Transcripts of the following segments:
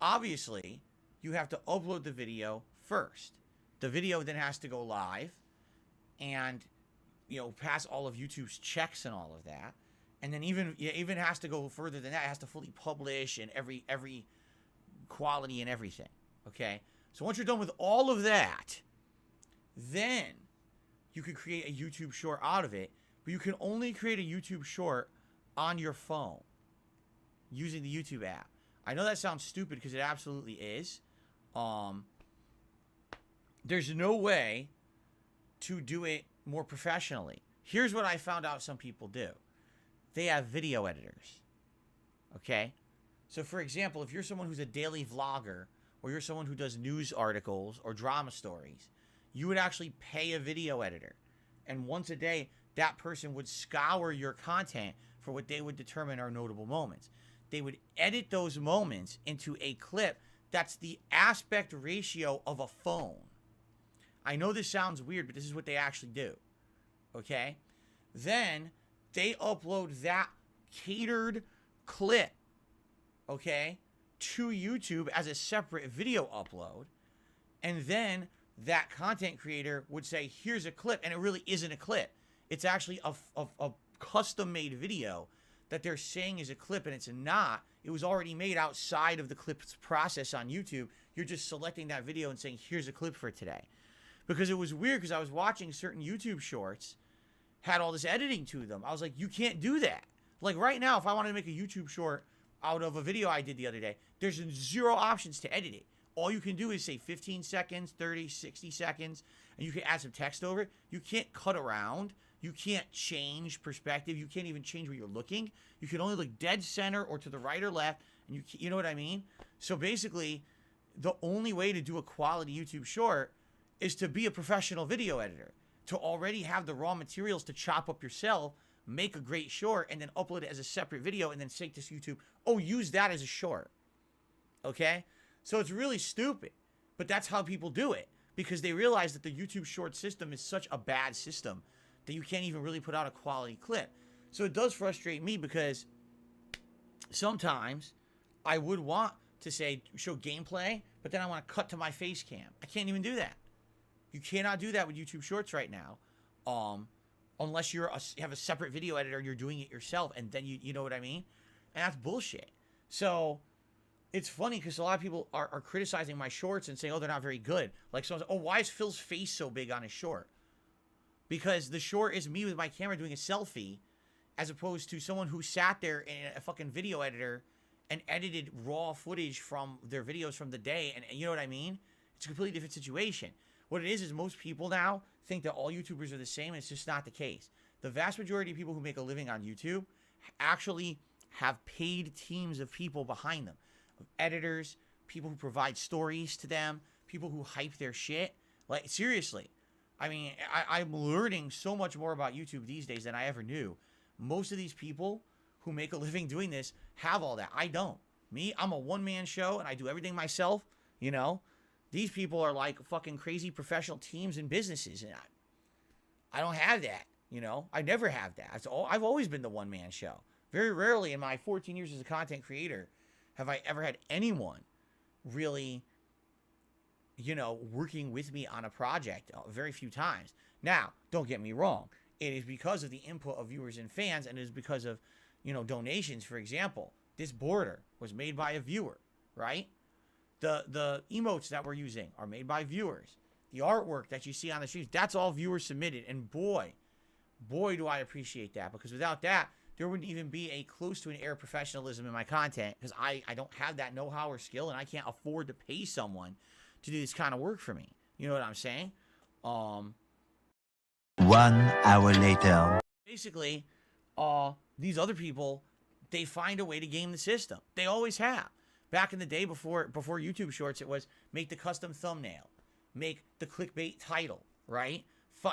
Obviously, you have to upload the video first. The video then has to go live and pass all of YouTube's checks and all of that. And then even has to go further than that. It has to fully publish and every quality and everything. Okay? So once you're done with all of that, then you can create a YouTube short out of it, but you can only create a YouTube short on your phone using the YouTube app. I know that sounds stupid because it absolutely is. There's no way to do it more professionally. Here's what I found out some people do. They have video editors. Okay? So for example, if you're someone who's a daily vlogger, or you're someone who does news articles or drama stories, you would actually pay a video editor. And once a day, that person would scour your content for what they would determine are notable moments. They would edit those moments into a clip that's the aspect ratio of a phone. I know this sounds weird, but this is what they actually do. Okay? Then they upload that catered clip, okay, to YouTube as a separate video upload. And then that content creator would say, here's a clip. And it really isn't a clip. It's actually a custom-made video that they're saying is a clip, and it's not. It was already made outside of the clips process on YouTube. You're just selecting that video and saying, here's a clip for today. Because it was weird, because I was watching certain YouTube shorts, had all this editing to them. I was like, you can't do that. Like right now, if I wanted to make a YouTube short out of a video I did the other day, there's 0 options to edit it. All you can do is say 15 seconds, 30, 60 seconds, and you can add some text over it. You can't cut around. You can't change perspective. You can't even change where you're looking. You can only look dead center or to the right or left, and you know what I mean? So basically, the only way to do a quality YouTube short is to be a professional video editor, to already have the raw materials to chop up yourself, make a great short, and then upload it as a separate video, and then say to YouTube, oh, use that as a short. Okay? So it's really stupid, but that's how people do it, because they realize that the YouTube short system is such a bad system that you can't even really put out a quality clip. So it does frustrate me, because sometimes I would want to say, show gameplay, but then I want to cut to my face cam. I can't even do that. You cannot do that with YouTube Shorts right now, unless you have a separate video editor and you're doing it yourself, and then you know what I mean? And that's bullshit. So it's funny, because a lot of people are criticizing my shorts and saying, oh, they're not very good. Like someone's, oh, why is Phil's face so big on his short? Because the short is me with my camera doing a selfie, as opposed to someone who sat there in a fucking video editor and edited raw footage from their videos from the day. And you know what I mean? It's a completely different situation. What it is most people now think that all YouTubers are the same, and it's just not the case. The vast majority of people who make a living on YouTube actually have paid teams of people behind them. Of editors, people who provide stories to them, people who hype their shit. Like, seriously. I mean, I'm learning so much more about YouTube these days than I ever knew. Most of these people who make a living doing this have all that. I don't. Me, I'm a one-man show, and I do everything myself, you know? These people are like fucking crazy professional teams and businesses, and I don't have that, you know? I never have that. I've always been the one-man show. Very rarely in my 14 years as a content creator have I ever had anyone really, you know, working with me on a project. Very few times. Now, don't get me wrong. It is because of the input of viewers and fans, and it is because of, you know, donations. For example, this border was made by a viewer, right? The emotes that we're using are made by viewers. The artwork that you see on the streams, that's all viewer submitted. And boy, do I appreciate that, because without that, there wouldn't even be a close to an air of professionalism in my content, because I don't have that know-how or skill, and I can't afford to pay someone to do this kind of work for me. You know what I'm saying? 1 hour later. Basically, these other people, they find a way to game the system. They always have. Back in the day, before YouTube Shorts, it was make the custom thumbnail, make the clickbait title, right?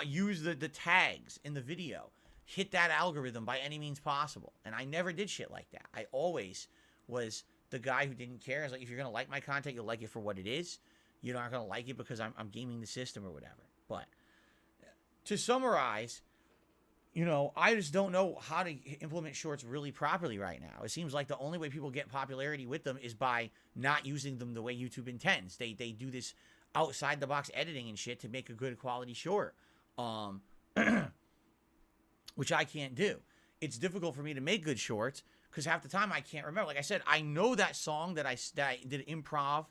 Use the tags in the video, hit that algorithm by any means possible. And I never did shit like that. I always was the guy who didn't care. I was like, if you're gonna like my content, you'll like it for what it is. You're not gonna like it because I'm gaming the system or whatever. But to summarize, you know, I just don't know how to implement shorts really properly right now. It seems like the only way people get popularity with them is by not using them the way YouTube intends. They do this outside the box editing and shit to make a good quality short, which I can't do. It's difficult for me to make good shorts because half the time I can't remember. Like I said, I know that song that I did improv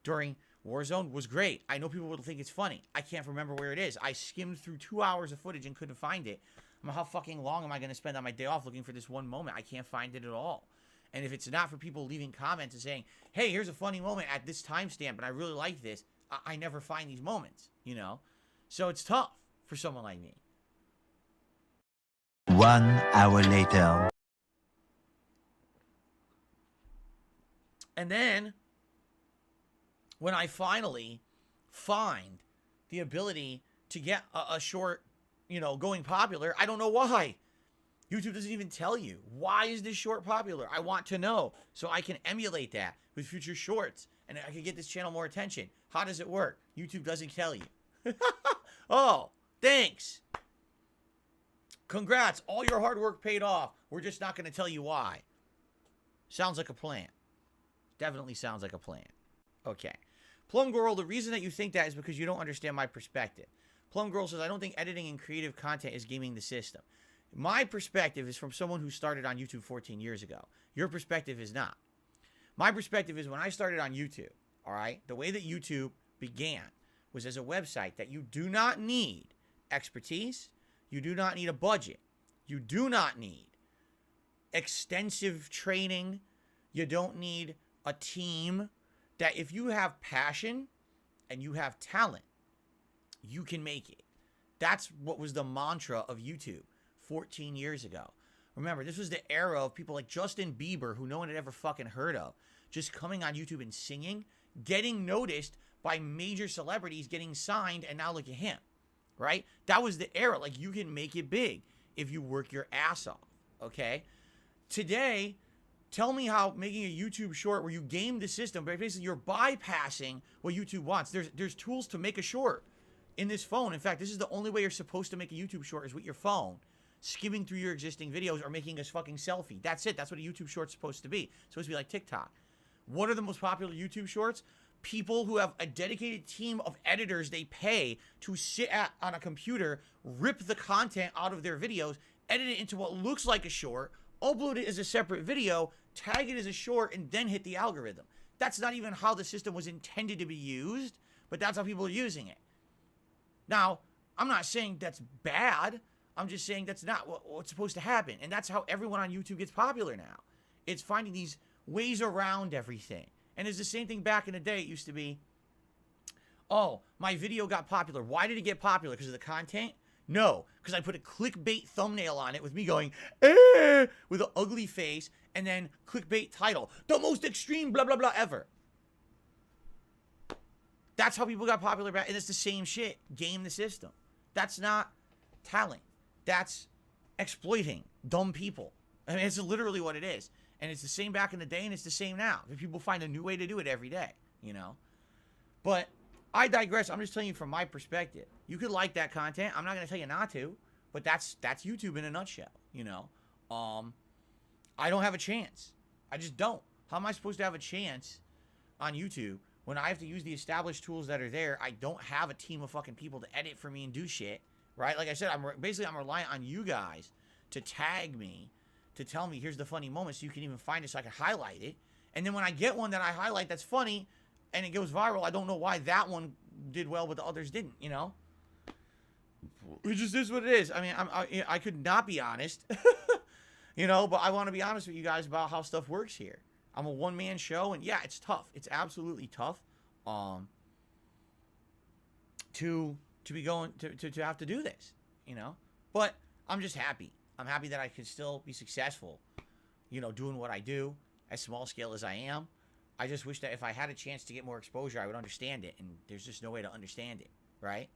during Warzone was great. I know people will think it's funny. I can't remember where it is. I skimmed through 2 hours of footage and couldn't find it. I mean, how fucking long am I going to spend on my day off looking for this one moment? I can't find it at all. And if it's not for people leaving comments and saying, hey, here's a funny moment at this timestamp, and I really like this, I never find these moments, you know? So it's tough for someone like me. 1 hour later. And then, when I finally find the ability to get a short, you know, going popular, I don't know why. YouTube doesn't even tell you. Why is this short popular? I want to know so I can emulate that with future shorts and I can get this channel more attention. How does it work? YouTube doesn't tell you. Oh, thanks. Congrats. All your hard work paid off. We're just not going to tell you why. Sounds like a plan. Definitely sounds like a plan. Okay. Plum Girl, the reason that you think that is because you don't understand my perspective. Plum Girl says, I don't think editing and creative content is gaming the system. My perspective is from someone who started on YouTube 14 years ago. Your perspective is not. My perspective is when I started on YouTube, all right, the way that YouTube began was as a website that you do not need expertise, you do not need a budget, you do not need extensive training, you don't need a team, that if you have passion and you have talent, you can make it. That's what was the mantra of YouTube 14 years ago. Remember, this was the era of people like Justin Bieber, who no one had ever fucking heard of, just coming on YouTube and singing, getting noticed by major celebrities, getting signed, and now look at him, right? That was the era. Like, you can make it big if you work your ass off, okay? Today, tell me how making a YouTube short where you game the system, but basically you're bypassing what YouTube wants. There's tools to make a short in this phone. In fact, this is the only way you're supposed to make a YouTube short is with your phone, skimming through your existing videos or making a fucking selfie. That's it. That's what a YouTube short's supposed to be. It's supposed to be like TikTok. What are the most popular YouTube shorts? People who have a dedicated team of editors they pay to sit on a computer, rip the content out of their videos, edit it into what looks like a short, upload it as a separate video, tag it as a short, and then hit the algorithm. That's not even how the system was intended to be used, but that's how people are using it. Now, I'm not saying that's bad. I'm just saying that's not what's supposed to happen. And that's how everyone on YouTube gets popular now. It's finding these ways around everything. And it's the same thing back in the day. It used to be, oh, my video got popular. Why did it get popular? Because of the content? No, because I put a clickbait thumbnail on it with me going, with an ugly face, and then clickbait title, the most extreme blah, blah, blah ever. That's how people got popular back, and it's the same shit. Game the system. That's not talent. That's exploiting dumb people. I mean, it's literally what it is. And it's the same back in the day, and it's the same now. People find a new way to do it every day, you know? But I digress. I'm just telling you from my perspective. You could like that content. I'm not going to tell you not to, but that's YouTube in a nutshell, you know? I don't have a chance. I just don't. How am I supposed to have a chance on YouTube when I have to use the established tools that are there? I don't have a team of fucking people to edit for me and do shit, right? Like I said, I'm reliant on you guys to tag me, to tell me here's the funny moment so you can even find it so I can highlight it. And then when I get one that I highlight that's funny and it goes viral, I don't know why that one did well but the others didn't, you know? It just is what it is. I mean, I could not be honest, you know, but I want to be honest with you guys about how stuff works here. I'm a one-man show, and yeah, it's tough. It's absolutely tough to be going to have to do this, you know? But I'm just happy. I'm happy that I can still be successful, you know, doing what I do, as small scale as I am. I just wish that if I had a chance to get more exposure, I would understand it, and there's just no way to understand it, right?